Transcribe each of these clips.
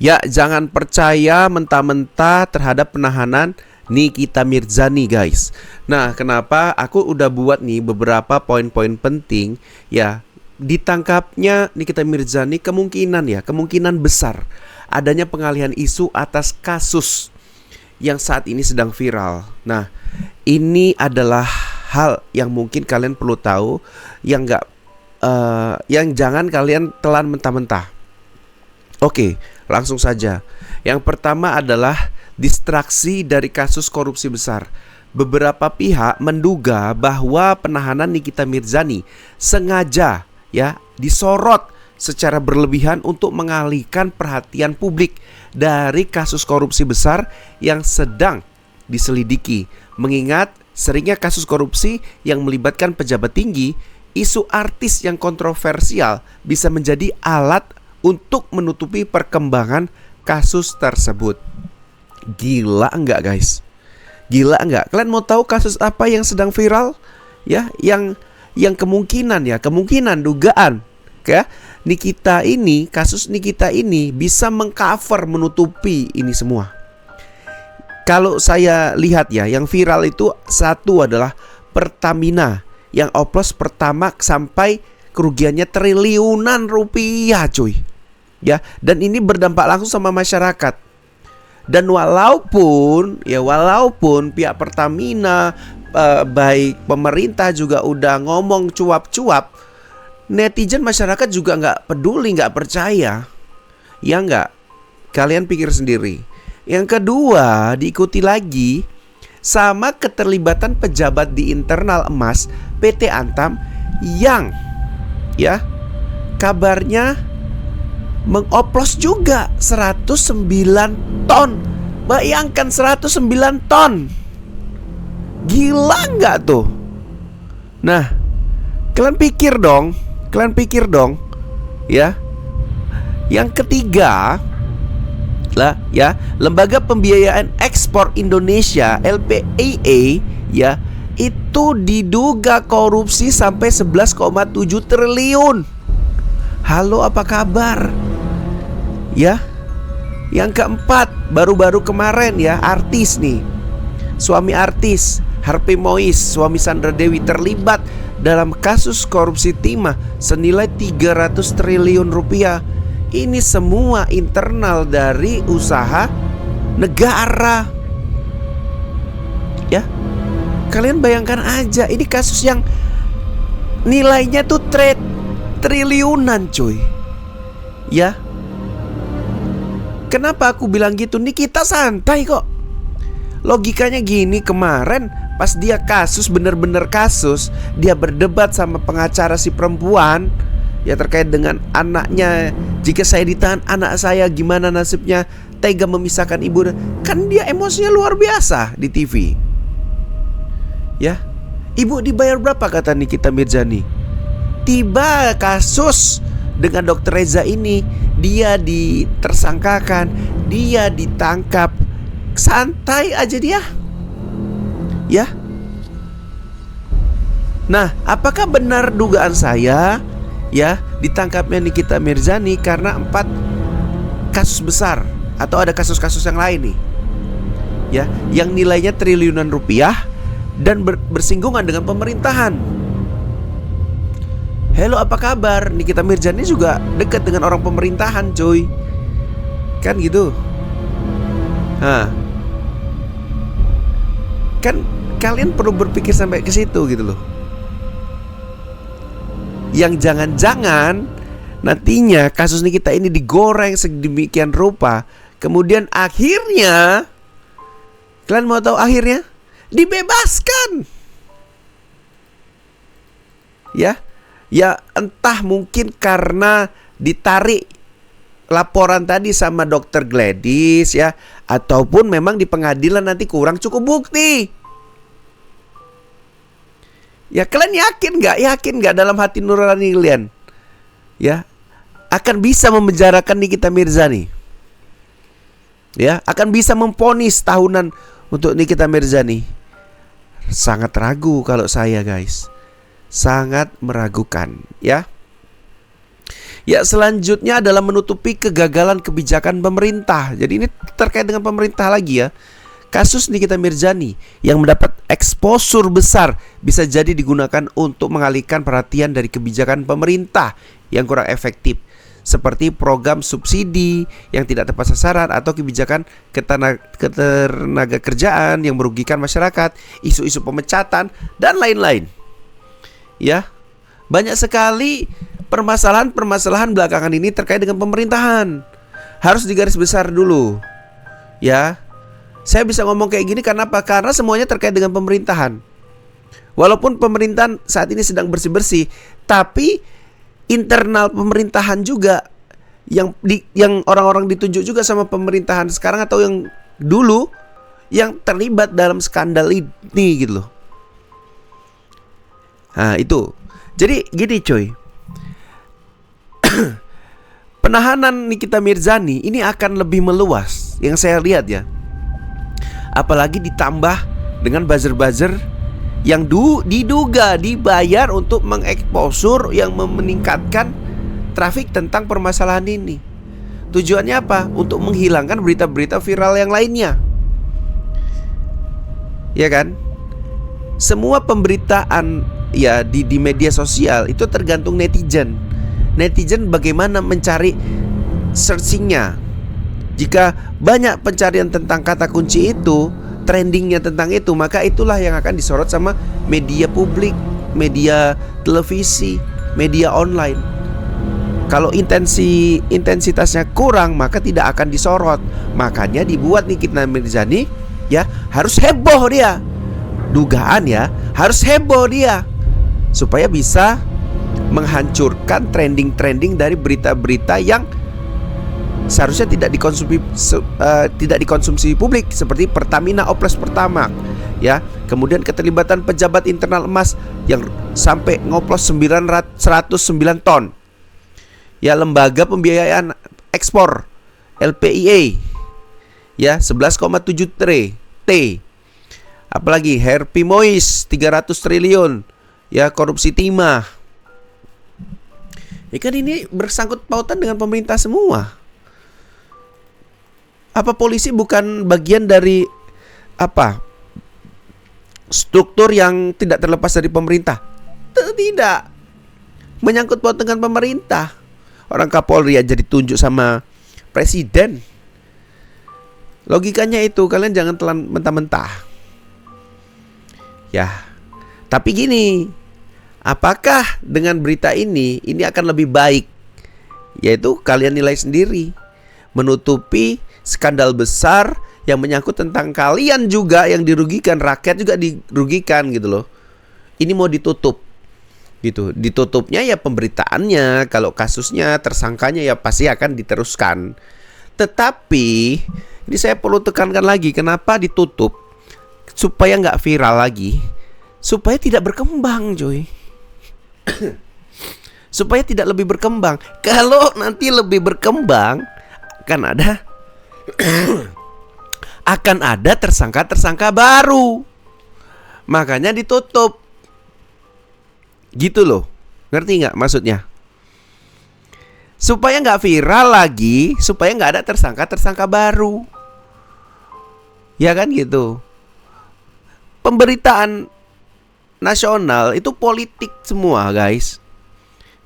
Ya, jangan percaya mentah-mentah terhadap penahanan Nikita Mirzani, guys. Nah, kenapa aku udah buat nih beberapa poin-poin penting ya. Ditangkapnya Nikita Mirzani kemungkinan besar adanya pengalihan isu atas kasus yang saat ini sedang viral. Nah, ini adalah hal yang mungkin kalian perlu tahu, yang jangan kalian telan mentah-mentah. Oke, langsung saja. Yang pertama adalah distraksi dari kasus korupsi besar. Beberapa pihak menduga bahwa penahanan Nikita Mirzani sengaja disorot secara berlebihan untuk mengalihkan perhatian publik dari kasus korupsi besar yang sedang diselidiki. Mengingat seringnya kasus korupsi yang melibatkan pejabat tinggi, isu artis yang kontroversial bisa menjadi alat untuk menutupi perkembangan kasus tersebut. Gila enggak, guys? Gila enggak? Kalian mau tahu kasus apa yang sedang viral? Ya, yang kemungkinan dugaan kasus Nikita ini bisa mengcover, menutupi ini semua. Kalau saya lihat ya, yang viral itu satu adalah Pertamina yang oplos Pertamax sampai kerugiannya triliunan rupiah, cuy. Ya, dan ini berdampak langsung sama masyarakat. Dan walaupun pihak Pertamina baik pemerintah juga udah ngomong cuap-cuap, netizen masyarakat juga nggak peduli, nggak percaya. Ya nggak? Kalian pikir sendiri. Yang kedua, diikuti lagi sama keterlibatan pejabat di internal emas PT Antam yang kabarnya mengoplos juga 109 ton. Bayangkan 109 ton. Gila nggak tuh? Nah, kalian pikir dong ya. Yang ketiga Lembaga Pembiayaan Ekspor Indonesia LPIA itu diduga korupsi sampai 11,7 triliun. Halo, apa kabar? Ya. Yang keempat, baru-baru kemarin artis nih. Suami artis Harvey Mois, suami Sandra Dewi terlibat dalam kasus korupsi timah senilai 300 triliun rupiah. Ini semua internal dari usaha negara. Ya. Kalian bayangkan aja, ini kasus yang nilainya tuh triliunan, cuy. Ya. Kenapa aku bilang gitu? Nikita santai kok. Logikanya gini, kemarin pas dia kasus, bener-bener kasus, dia berdebat sama pengacara si perempuan terkait dengan anaknya. Jika saya ditahan anak saya gimana nasibnya, tega memisahkan ibu. Kan dia emosinya luar biasa di TV. Ya. Ibu dibayar berapa kata Nikita Mirzani? Tiba kasus dengan Dr. Reza ini, dia ditersangkakan, dia ditangkap. Santai aja dia. Ya. Nah, apakah benar dugaan saya ditangkapnya Nikita Mirzani karena 4 kasus besar, atau ada kasus-kasus yang lain nih yang nilainya triliunan rupiah dan bersinggungan dengan pemerintahan? Halo, apa kabar? Nikita Mirzani juga dekat dengan orang pemerintahan, coy. Kan gitu. Kan kalian perlu berpikir sampai ke situ gitu loh. Yang jangan-jangan nantinya kasus Nikita ini digoreng sedemikian rupa, kemudian akhirnya, kalian mau tahu akhirnya? Dibebaskan. Ya, entah mungkin karena ditarik laporan tadi sama Dokter Gladys ataupun memang di pengadilan nanti kurang cukup bukti. Ya, kalian yakin nggak dalam hati nurani kalian akan bisa memenjarakan Nikita Mirzani? Akan bisa memvonis tahunan untuk Nikita Mirzani? Sangat ragu kalau saya, guys. Sangat meragukan, ya. Ya, selanjutnya adalah menutupi kegagalan kebijakan pemerintah. Jadi ini terkait dengan pemerintah lagi ya. Kasus Nikita Mirzani yang mendapat exposure besar bisa jadi digunakan untuk mengalihkan perhatian dari kebijakan pemerintah yang kurang efektif, seperti program subsidi yang tidak tepat sasaran atau kebijakan ketenaga kerjaan yang merugikan masyarakat, isu-isu pemecatan, dan lain-lain. Ya, banyak sekali permasalahan-permasalahan belakangan ini terkait dengan pemerintahan. Harus digaris besar dulu. Ya, saya bisa ngomong kayak gini karena apa? Karena semuanya terkait dengan pemerintahan. Walaupun pemerintahan saat ini sedang bersih-bersih, tapi internal pemerintahan juga yang orang-orang ditunjuk juga sama pemerintahan sekarang atau yang dulu yang terlibat dalam skandal ini gitu loh. Nah, itu. Jadi gini coy. Penahanan Nikita Mirzani ini akan lebih meluas yang saya lihat ya. Apalagi ditambah dengan buzzer-buzzer yang diduga dibayar untuk mengeksposur yang meningkatkan trafik tentang permasalahan ini. Tujuannya apa? Untuk menghilangkan berita-berita viral yang lainnya. Ya kan? Semua pemberitaan ya di media sosial itu tergantung netizen. Netizen bagaimana mencari searchingnya. Jika banyak pencarian tentang kata kunci itu, trendingnya tentang itu, maka itulah yang akan disorot sama media publik, media televisi, media online. Kalau intensitasnya kurang, maka tidak akan disorot. Makanya dibuat Nikita Mirzani ya harus heboh dia. Dugaan ya, harus heboh dia supaya bisa menghancurkan trending-trending dari berita-berita yang seharusnya tidak dikonsumsi publik, seperti Pertamina Oplos Pertamax ya. Kemudian keterlibatan pejabat internal emas yang sampai ngoplos 109 ton. Ya, lembaga pembiayaan ekspor LPIA ya 11,7 T. Apalagi Herpi Mois 300 triliun ya, korupsi timah. Ya kan ini bersangkut pautan dengan pemerintah semua. Apa polisi bukan bagian dari apa? Struktur yang tidak terlepas dari pemerintah? Tidak. Menyangkut paut dengan pemerintah. Orang Kapolri aja ditunjuk sama presiden. Logikanya itu, kalian jangan telan mentah-mentah. Ya. Tapi gini, apakah dengan berita ini akan lebih baik? Yaitu kalian nilai sendiri. Menutupi skandal besar yang menyangkut tentang kalian juga, yang dirugikan, rakyat juga dirugikan gitu loh. Ini mau ditutup gitu. Ditutupnya ya pemberitaannya. Kalau kasusnya, tersangkanya ya pasti akan diteruskan. Tetapi ini saya perlu tekankan lagi, kenapa ditutup? Supaya nggak viral lagi, supaya tidak berkembang coy. Supaya tidak lebih berkembang. Kalau nanti lebih berkembang, akan ada tersangka-tersangka baru. Makanya ditutup. Gitu loh. Ngerti nggak maksudnya? Supaya nggak viral lagi, supaya nggak ada tersangka-tersangka baru. Ya kan gitu. Pemberitaan nasional itu politik semua guys.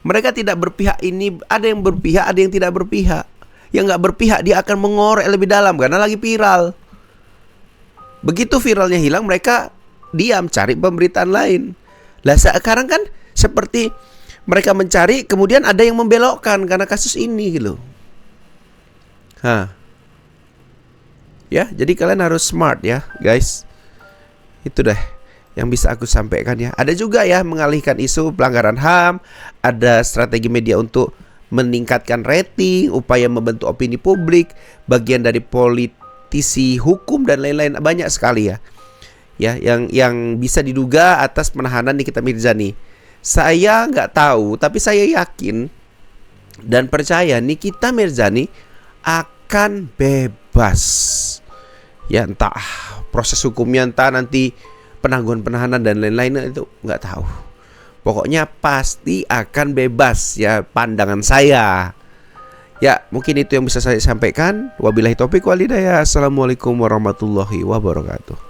Mereka tidak berpihak, ini ada yang berpihak, ada yang tidak berpihak. Yang nggak berpihak dia akan mengorek lebih dalam karena lagi viral. Begitu viralnya hilang, mereka diam, cari pemberitaan lain. Lah sekarang kan seperti mereka mencari, kemudian ada yang membelokkan karena kasus ini gitu. Ya, jadi kalian harus smart ya guys. Itu deh yang bisa aku sampaikan ya. Ada juga ya mengalihkan isu pelanggaran HAM. Ada strategi media untuk meningkatkan rating, upaya membentuk opini publik, bagian dari politisi hukum dan lain-lain. Banyak sekali ya. Ya, yang bisa diduga atas penahanan Nikita Mirzani. Saya nggak tahu, tapi saya yakin dan percaya Nikita Mirzani akan bebas. Ya, entah proses hukumnya, entah nanti penangguhan penahanan dan lain-lain, itu nggak tahu. Pokoknya pasti akan bebas ya, pandangan saya. Ya, mungkin itu yang bisa saya sampaikan. Wabillahi taufik wal hidayah. Assalamualaikum warahmatullahi wabarakatuh.